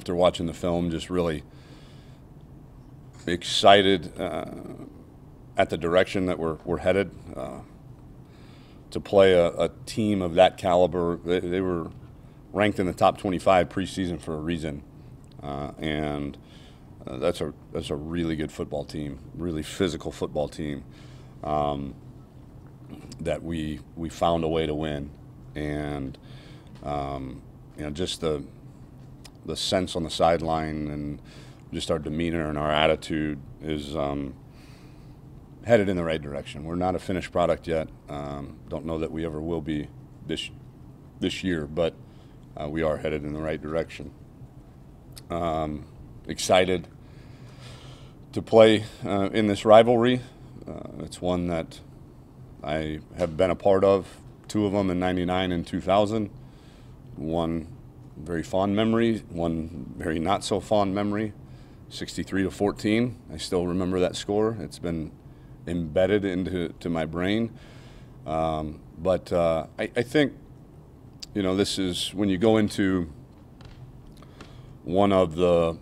After watching the film, just really excited at the direction that we're headed. To play a team of that caliber, they were ranked in the top 25 preseason for a reason, and that's a really good football team, really physical football team that we found a way to win, and just the sense on the sideline and just our demeanor and our attitude is headed in the right direction. We're not a finished product yet. Don't know that we ever will be this year, but we are headed in the right direction. Excited to play in this rivalry. It's one that I have been a part of, two of them in '99 and 2000. One very fond memory, one very not so fond memory. 63-14. I still remember that score. It's been embedded into my brain. But I think, this is when you go into one of the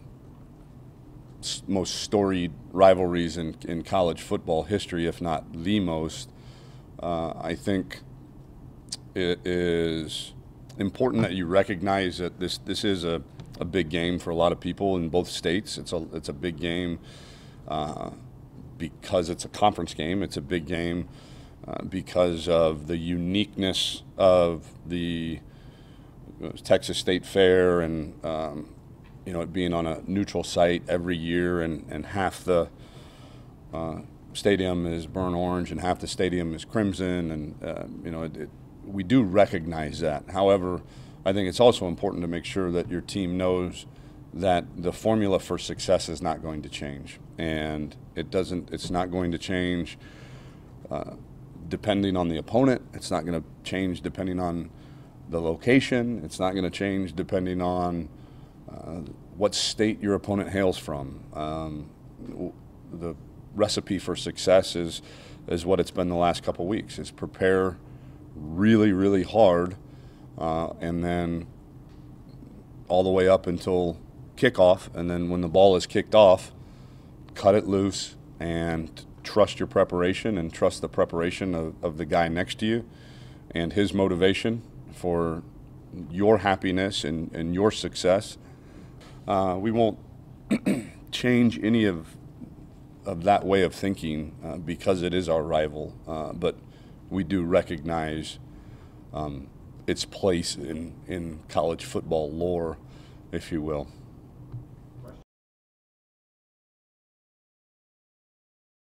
most storied rivalries in college football history, if not the most. I think it is important that you recognize that this is a big game for a lot of people in both states. It's a big game because it's a conference game. It's a big game because of the uniqueness of the Texas State Fair and it being on a neutral site every year, and half the stadium is burnt orange and half the stadium is crimson, and we do recognize that. However, I think it's also important to make sure that your team knows that the formula for success is not going to change, and it's not going to change depending on the opponent. It's not going to change depending on the location. It's not going to change depending on what state your opponent hails from. The recipe for success is what it's been the last couple weeks, is prepare really, really hard, and then all the way up until kickoff, and then when the ball is kicked off, cut it loose and trust your preparation and trust the preparation of the guy next to you and his motivation for your happiness and your success. We won't change any of that way of thinking because it is our rival, but we do recognize its place in college football lore, if you will.